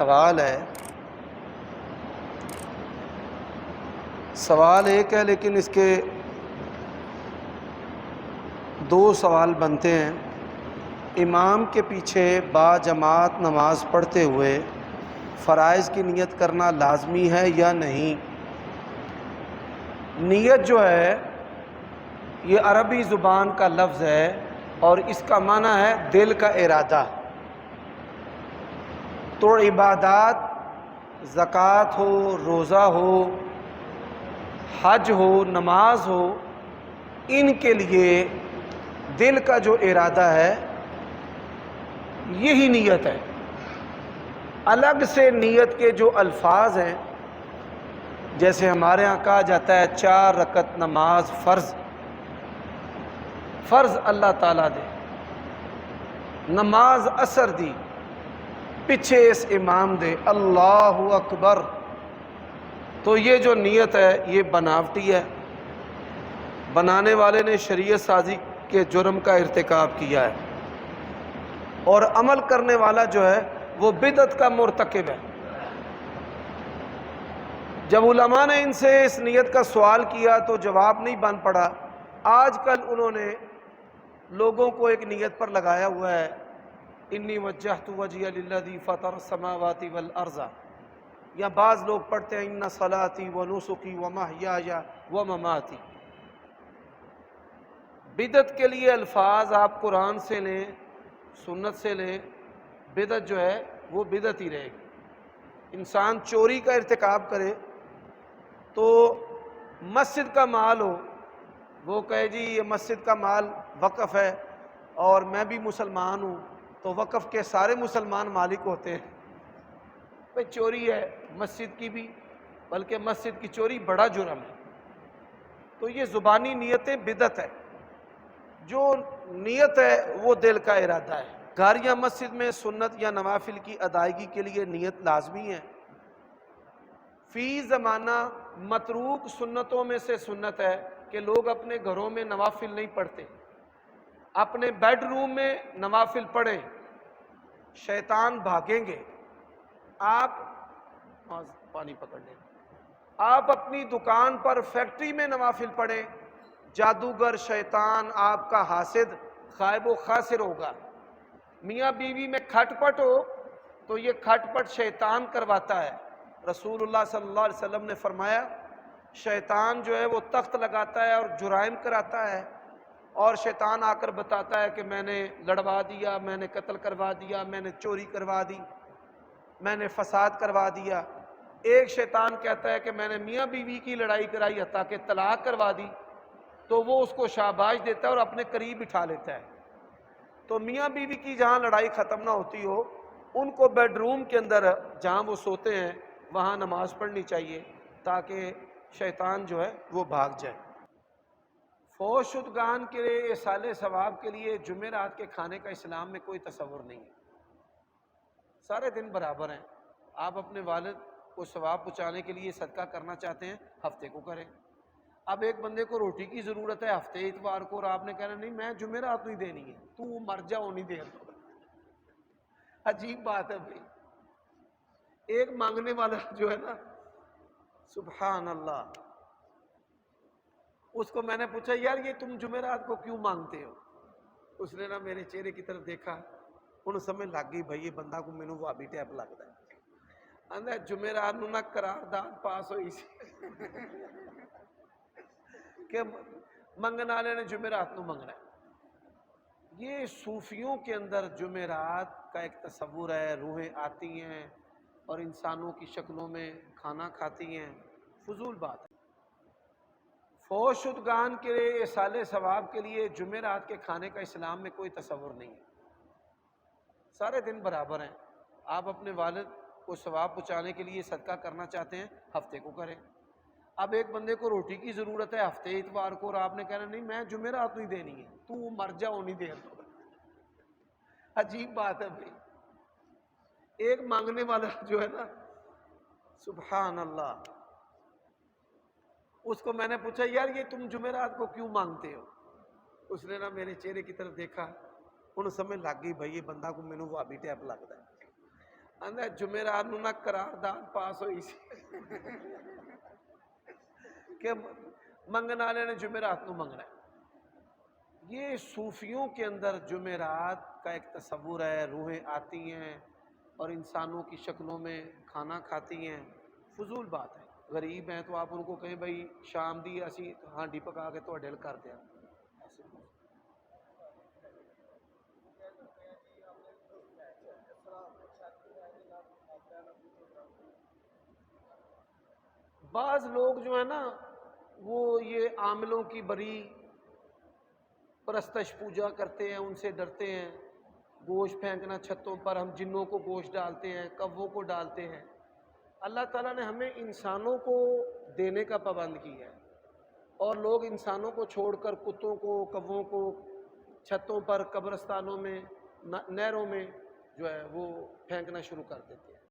سوال ہے، سوال ایک ہے لیکن اس کے دو سوال بنتے ہیں۔ امام کے پیچھے با جماعت نماز پڑھتے ہوئے فرائض کی نیت کرنا لازمی ہے یا نہیں؟ نیت جو ہے یہ عربی زبان کا لفظ ہے اور اس کا معنی ہے دل کا ارادہ۔ تو عبادات، زکوٰۃ ہو، روزہ ہو، حج ہو، نماز ہو، ان کے لیے دل کا جو ارادہ ہے یہی نیت ہے۔ الگ سے نیت کے جو الفاظ ہیں، جیسے ہمارے ہاں کہا جاتا ہے 4 رکعت نماز فرض اللہ تعالیٰ دے، نماز اثر دی، پیچھے اس امام دے اللہ اکبر، تو یہ جو نیت ہے یہ بناوٹی ہے، بنانے والے نے شریعت سازی کے جرم کا ارتکاب کیا ہے، اور عمل کرنے والا جو ہے وہ بدعت کا مرتکب ہے۔ جب علماء نے ان سے اس نیت کا سوال کیا تو جواب نہیں بن پڑا۔ آج کل انہوں نے لوگوں کو ایک نیت پر لگایا ہوا ہے، انی وجہت وجہی للذی فطر السماوات والارض، یا بعض لوگ پڑھتے ہیں ان صلاتی ونسکی ومحیای ومماتی۔ بدعت کے لیے الفاظ آپ قرآن سے لیں، سنت سے لیں، بدعت جو ہے وہ بدعت ہی رہے گی۔ انسان چوری کا ارتکاب کرے تو مسجد کا مال ہو، وہ کہے جی یہ مسجد کا مال وقف ہے اور میں بھی مسلمان ہوں، تو وقف کے سارے مسلمان مالک ہوتے ہیں۔ بھئی چوری ہے مسجد کی بھی، بلکہ مسجد کی چوری بڑا جرم ہے۔ تو یہ زبانی نیتیں بدعت ہے، جو نیت ہے وہ دل کا ارادہ ہے۔ گھر یا مسجد میں سنت یا نوافل کی ادائیگی کے لیے نیت لازمی ہے۔ فی زمانہ متروک سنتوں میں سے سنت ہے کہ لوگ اپنے گھروں میں نوافل نہیں پڑھتے، اپنے بیڈ روم میں نوافل پڑھیں، شیطان بھاگیں گے۔ آپ پانی پکڑ لیں، آپ اپنی دکان پر، فیکٹری میں نوافل پڑھیں، جادوگر شیطان آپ کا حاسد خائب و خاسر ہوگا۔ میاں بیوی میں کھٹ پٹ ہو تو یہ کھٹ پٹ شیطان کرواتا ہے۔ رسول اللہ صلی اللہ علیہ وسلم نے فرمایا شیطان جو ہے وہ تخت لگاتا ہے اور جرائم کراتا ہے، اور شیطان آ کر بتاتا ہے کہ میں نے لڑوا دیا، میں نے قتل کروا دیا، میں نے چوری کروا دی، میں نے فساد کروا دیا۔ ایک شیطان کہتا ہے کہ میں نے میاں بیوی کی لڑائی کرائی حتیٰ کہ طلاق کروا دی، تو وہ اس کو شاباش دیتا ہے اور اپنے قریب بٹھا لیتا ہے۔ تو میاں بیوی کی جہاں لڑائی ختم نہ ہوتی ہو، ان کو بیڈ روم کے اندر جہاں وہ سوتے ہیں وہاں نماز پڑھنی چاہیے تاکہ شیطان جو ہے وہ بھاگ جائے۔ فوت شدگان کے لیے ایصال ثواب کے لیے جمعرات کے کھانے کا اسلام میں کوئی تصور نہیں ہے۔ سارے دن برابر ہیں۔ آپ اپنے والد کو ثواب پہنچانے کے لیے صدقہ کرنا چاہتے ہیں، ہفتے کو کریں۔ اب ایک بندے کو روٹی کی ضرورت ہے ہفتے اتوار کو، اور آپ نے کہنا نہیں میں جمعرات نہیں دینی ہے، تو مر جاؤ نہیں دے دو۔ عجیب بات ہے بھائی۔ ایک مانگنے والا جو ہے نا، سبحان اللہ، اس کو میں نے پوچھا یار یہ تم جمعرات کو کیوں مانگتے ہو؟ اس نے نا میرے چہرے کی طرف دیکھا، انہوں سمجھ لگ گئی بھائی یہ بندہ کو مینوں وابی ٹائپ لگتا ہے۔ آندا جمعرات نو نہ قرارداد پاس ہوئی سی کہ منگن والے نے جمعرات نو منگنا ہے۔ یہ صوفیوں کے اندر جمعرات کا ایک تصور ہے، روحیں آتی ہیں اور انسانوں کی شکلوں میں کھانا کھاتی ہیں، فضول بات ہے۔ فوت شدگان کے لیے ایصال ثواب کے لیے جمعرات کے کھانے کا اسلام میں کوئی تصور نہیں ہے۔ سارے دن برابر ہیں۔ آپ اپنے والد کو ثواب پہنچانے کے لیے صدقہ کرنا چاہتے ہیں، ہفتے کو کریں۔ اب ایک بندے کو روٹی کی ضرورت ہے ہفتے اتوار کو، اور آپ نے کہنا نہیں میں جمعرات نہیں دینی ہے، تو مر جاؤ نہیں دے دو۔ عجیب بات ہے بھائی۔ ایک مانگنے والا جو ہے نا، سبحان اللہ، اس کو میں نے پوچھا یار یہ تم جمعرات کو کیوں مانگتے ہو؟ اس نے نا میرے چہرے کی طرف دیکھا، انہوں سمجھ لگ گئی بھائی یہ بندہ کو مینوں وابی ٹائپ لگتا ہے۔ آندا جمعرات نو نہ قرارداد پاس ہوئی سی کہ منگن والے نے جمعرات نو منگنا ہے۔ یہ صوفیوں کے اندر جمعرات کا ایک تصور ہے، روحیں آتی ہیں اور انسانوں کی شکلوں میں کھانا کھاتی ہیں، فضول بات ہے۔ غریب ہیں تو آپ ان کو کہیں بھائی شام دی اسی ہانڈی پکا کے تہاڈے ل کر دیا، ایسے بعض لوگ جو ہیں نا وہ یہ عاملوں کی بڑی پرستش پوجا کرتے ہیں، ان سے ڈرتے ہیں، گوشت پھینکنا چھتوں پر، ہم جنوں کو گوشت ڈالتے ہیں، کووں کو ڈالتے ہیں۔ اللہ تعالیٰ نے ہمیں انسانوں کو دینے کا پابند کیا ہے، اور لوگ انسانوں کو چھوڑ کر کتوں کو، کووں کو چھتوں پر، قبرستانوں میں، نہروں میں جو ہے وہ پھینکنا شروع کر دیتے ہیں۔